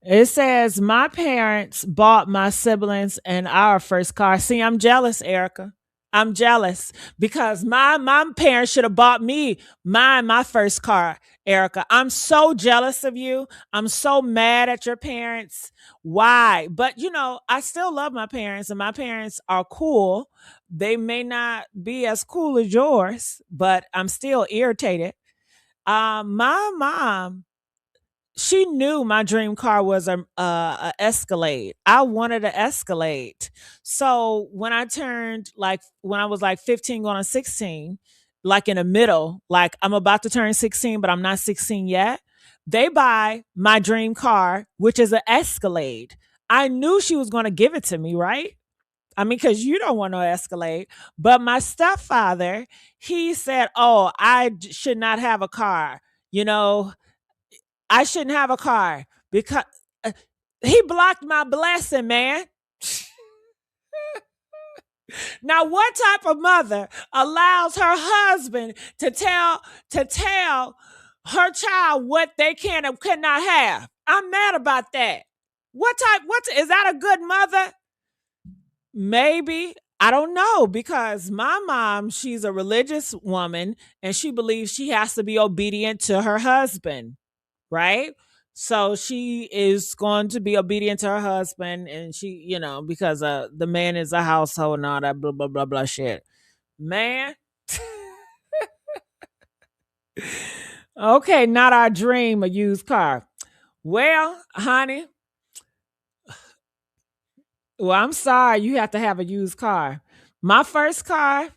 It says my parents bought my siblings and our first car. See, I'm jealous, Erica. I'm jealous because my parents should have bought me my first car, Erica. I'm so jealous of you. I'm so mad at your parents. Why? But I still love my parents, and my parents are cool. They may not be as cool as yours, but I'm still irritated. My mom, she knew my dream car was a Escalade. I wanted an Escalade. So when I was like 15 going on 16, like in the middle, like I'm about to turn 16, but I'm not 16 yet. They buy my dream car, which is an Escalade. I knew she was going to give it to me, right? I mean, because you don't want no Escalade. But my stepfather, he said, "Oh, should not have a car. You know, I shouldn't have a car because uh, he blocked my blessing, man." Now, what type of mother allows her husband to tell her child what they can and cannot have? I'm mad about that. What is that a good mother? Maybe. I don't know because my mom, she's a religious woman and she believes she has to be obedient to her husband, right? So she is going to be obedient to her husband and she, because the man is a household and all that blah blah blah blah shit. Man. Okay, not our dream, a used car. Well, honey, well, I'm sorry you have to have a used car. My first car,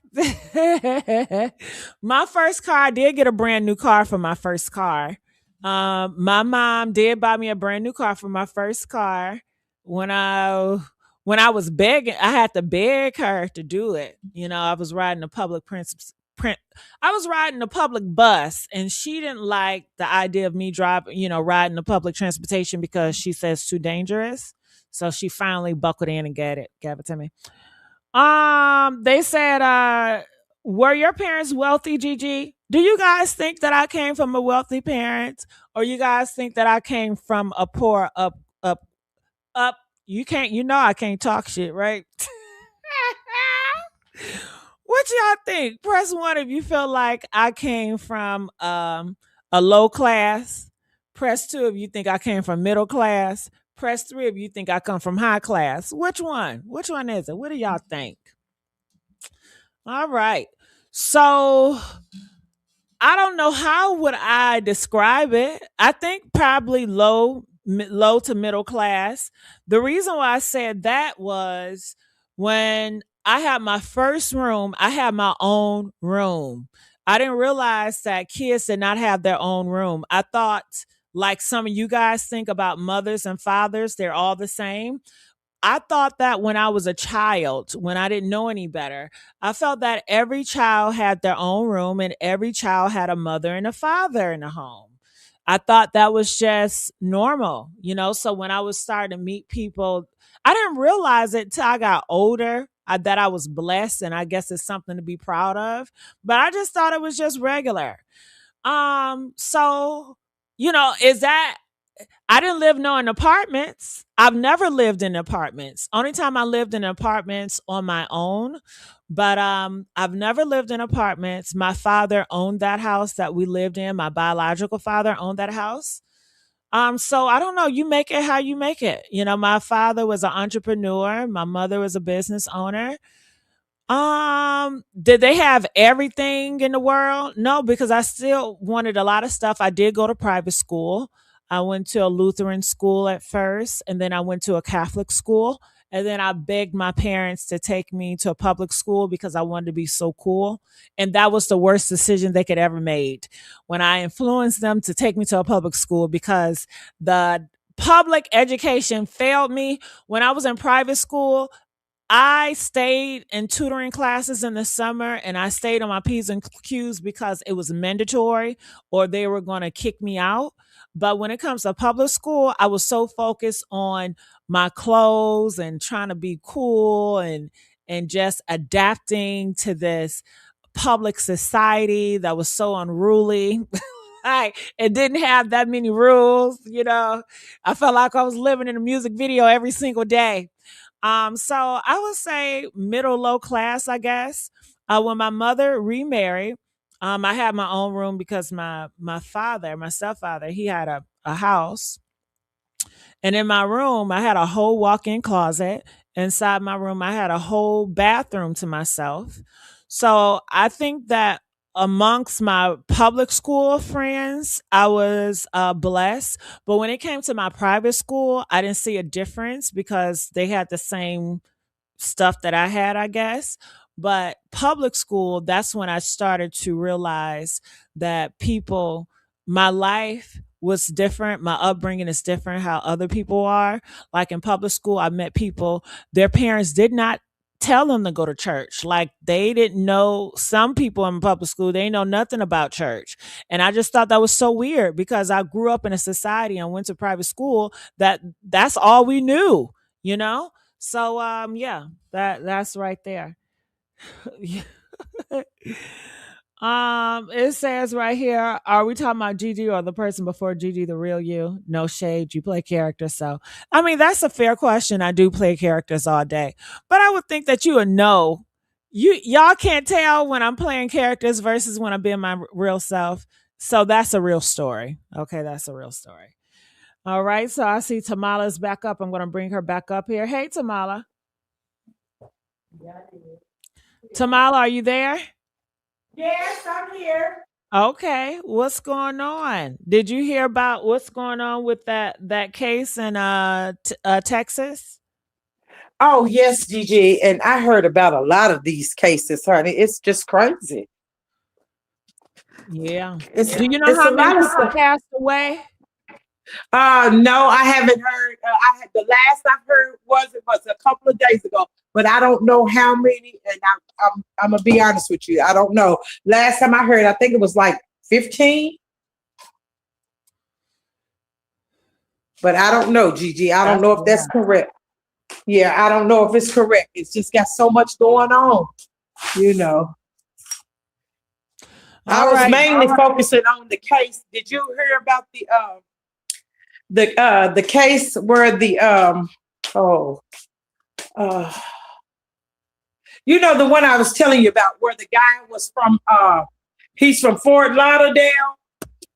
my first car, I did get a brand new car for my first car. My mom did buy me a brand new car for my first car. When I when I was begging, I had to beg her to do it. I was riding a print. I was riding a public bus, and she didn't like the idea of me driving, riding the public transportation because she says it's too dangerous. So she finally buckled in and gave it to me. They said, were your parents wealthy, Gigi? Do you guys think that I came from a wealthy parent, or you guys think that I came from a poor up? You can't, I can't talk shit, right? What y'all think? Press one if you feel like I came from a low class. Press two if you think I came from middle class. Press three if you think I come from high class. Which one? Which one is it? What do y'all think? All right. So I don't know how would I describe it. I think probably low to middle class. The reason why I said that was when I had my first room, I had my own room. I didn't realize that kids did not have their own room. I thought like some of you guys think about mothers and fathers, they're all the same. I thought that when I was a child, when I didn't know any better, I felt that every child had their own room and every child had a mother and a father in the home. I thought that was just normal. So when I was starting to meet people, I didn't realize it till I got older that I was blessed, and I guess it's something to be proud of. But I just thought it was just regular. So is that I didn't live no in apartments. I've never lived in apartments. Only time I lived in apartments on my own. But I've never lived in apartments. My father owned that house that we lived in. My biological father owned that house. So I don't know. You make it how you make it. My father was an entrepreneur. My mother was a business owner. Did they have everything in the world? No, because I still wanted a lot of stuff. I did go to private school. I went to a Lutheran school at first, and then I went to a Catholic school. And then I begged my parents to take me to a public school because I wanted to be so cool. And that was the worst decision they could ever made when I influenced them to take me to a public school because the public education failed me. When I was in private school, I stayed in tutoring classes in the summer and I stayed on my P's and Q's because it was mandatory or they were going to kick me out. But when it comes to public school, I was so focused on my clothes and trying to be cool and just adapting to this public society that was so unruly. It didn't have that many rules. I felt like I was living in a music video every single day. So I would say middle low class, I guess. When my mother remarried, I had my own room because my father, my stepfather, he had a house. And in my room, I had a whole walk-in closet. Inside my room, I had a whole bathroom to myself. So I think that amongst my public school friends, I was blessed. But when it came to my private school, I didn't see a difference because they had the same stuff that I had, I guess. But public school, that's when I started to realize that my life was different. My upbringing is different, how other people are. Like in public school, I met people, their parents did not tell them to go to church. Like they didn't know, some people in public school, they know nothing about church. And I just thought that was so weird because I grew up in a society and went to private school that's all we knew. So yeah, that's right there. It says right here, are we talking about Gigi or the person before Gigi, the real you? No shade, you play characters. So, I mean, that's a fair question. I do play characters all day, but I would think that you would know. Y'all can't tell when I'm playing characters versus when I'm being my real self. So that's a real story. Okay, that's a real story. All right, so I see Tamala's back up. I'm going to bring her back up here. Hey, Tamala. Tamala, are you there? Yes, I'm here. Okay, what's going on? Did you hear about what's going on with that case in Texas? Oh, yes, Gigi. And I heard about a lot of these cases, honey. It's just crazy. Yeah. It's Do you know it's how a many lot of people stuff. passed away? No, I haven't heard. I had the last I heard was a couple of days ago, but I don't know how many. And I'm gonna be honest with you, I don't know. Last time I heard, I think it was like 15, but I don't know, Gigi. I don't That's know a if that's lot. correct. Yeah, I don't know if it's correct. It's just got so much going on, you know. I All was right. mainly focusing on the case. Did you hear about the case where the oh uh you know, the one I was telling you about where the guy was from he's from Fort Lauderdale,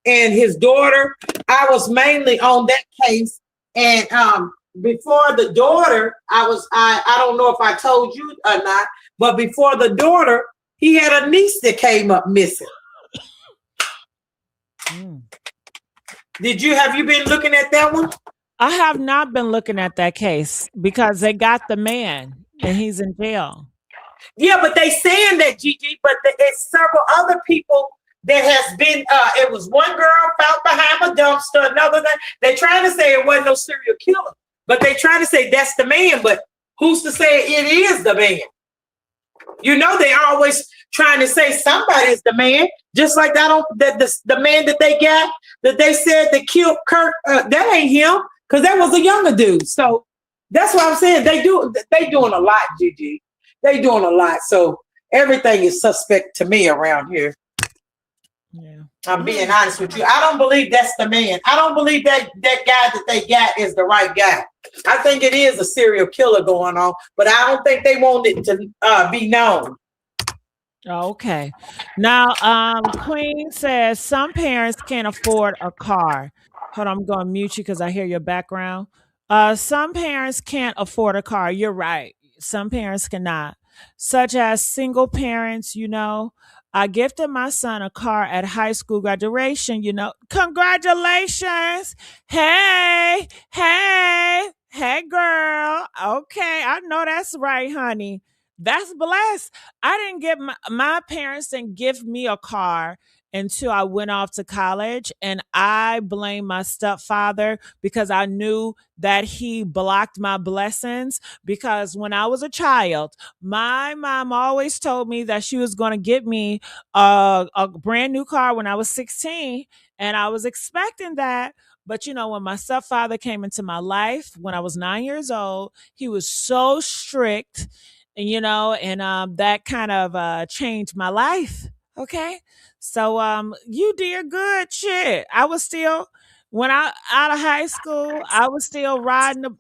and his daughter. I was mainly on that case. And before the daughter, I don't know if I told you or not, but before the daughter, he had a niece that came up missing. Mm. Have you been looking at that one? I have not been looking at that case because they got the man and he's in jail. Yeah, but they saying that, Gigi, but it's several other people that has been. It was one girl found behind a dumpster. Another thing they trying to say it wasn't no serial killer, but they trying to say that's the man. But who's to say it is the man? You know, they always trying to say somebody is the man. Just like I don't that the man that they got that they said that killed Kirk. That ain't him because that was a younger dude. So that's what I'm saying. They doing a lot, Gigi. They doing a lot. So everything is suspect to me around here. Yeah. I'm being honest with you. I don't believe that's the man. I don't believe that guy that they got is the right guy. I think it is a serial killer going on, but I don't think they want it to be known. Okay. Now, Queen says some parents can't afford a car. Hold on, I'm going to mute you because I hear your background. Some parents can't afford a car. You're right. Some parents cannot, such as single parents. I gifted my son a car at high school graduation. Congratulations. Hey, hey, hey, girl. Okay, I know that's right, honey. That's blessed. I didn't get my parents didn't give me a car until I went off to college. And I blame my stepfather because I knew that he blocked my blessings. Because when I was a child, my mom always told me that she was going to get me a brand new car when I was 16. And I was expecting that. But when my stepfather came into my life when I was 9 years old, he was so strict, and that kind of changed my life. Okay, so you did good. Shit, I was still when I out of high school, I was still riding the.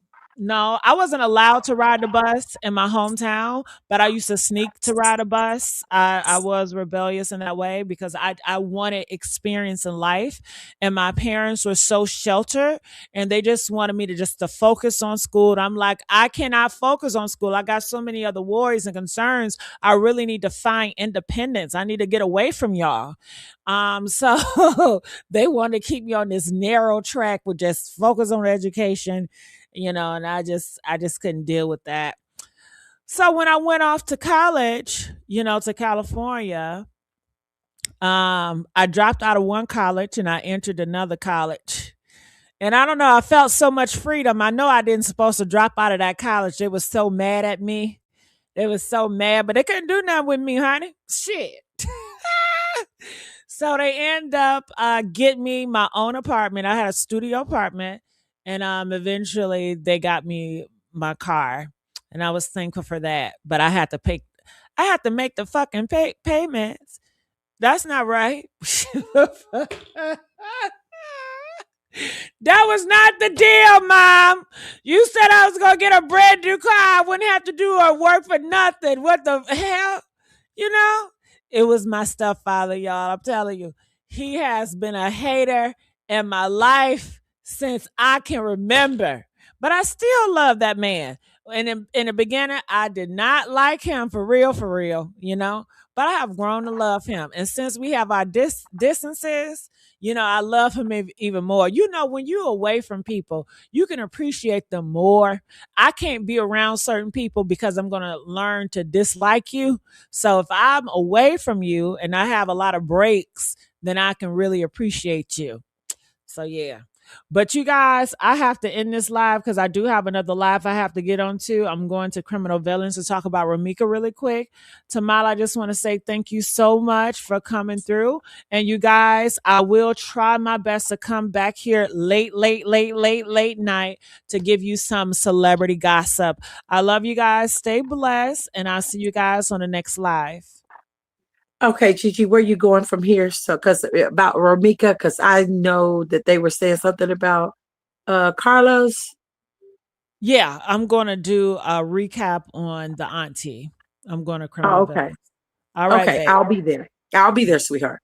No, I wasn't allowed to ride the bus in my hometown, but I used to sneak to ride a bus. I was rebellious in that way because I wanted experience in life, and my parents were so sheltered and they just wanted me to focus on school. And I'm like, I cannot focus on school. I got so many other worries and concerns. I really need to find independence. I need to get away from y'all. So they wanted to keep me on this narrow track with just focus on education, and I just couldn't deal with that. So when I went off to college, to California, I dropped out of one college and I entered another college. And I don't know, I felt so much freedom. I know I didn't supposed to drop out of that college. They was so mad at me. They was so mad, but they couldn't do nothing with me, honey. Shit. So they end up getting me my own apartment. I had a studio apartment, and eventually they got me my car, and I was thankful for that. But I had to make the fucking payments. That's not right. That was not the deal, Mom. You said I was gonna get a brand new car. I wouldn't have to do or work for nothing. What the hell? You know? It was my stepfather, y'all. I'm telling you. He has been a hater in my life since I can remember. But I still love that man. And in the beginning, I did not like him for real, you know? But I have grown to love him. And since we have our distances, you know, I love him even more. You know, when you're away from people, you can appreciate them more. I can't be around certain people because I'm going to learn to dislike you. So if I'm away from you and I have a lot of breaks, then I can really appreciate you. So yeah. But you guys, I have to end this live because I do have another live I have to get onto. I'm going to criminal villains to talk about Ramika really quick. Tamala, I just want to say thank you so much for coming through. And you guys, I will try my best to come back here late night to give you some celebrity gossip. I love you guys. Stay blessed. And I'll see you guys on the next live. Okay, Gigi, where you going from here? So, because about Romika, because I know that they were saying something about Carlos. Yeah, I'm going to do a recap on the auntie. I'm going to Oh, criminal okay. villains. All right, Okay, babe. I'll be there. I'll be there, sweetheart.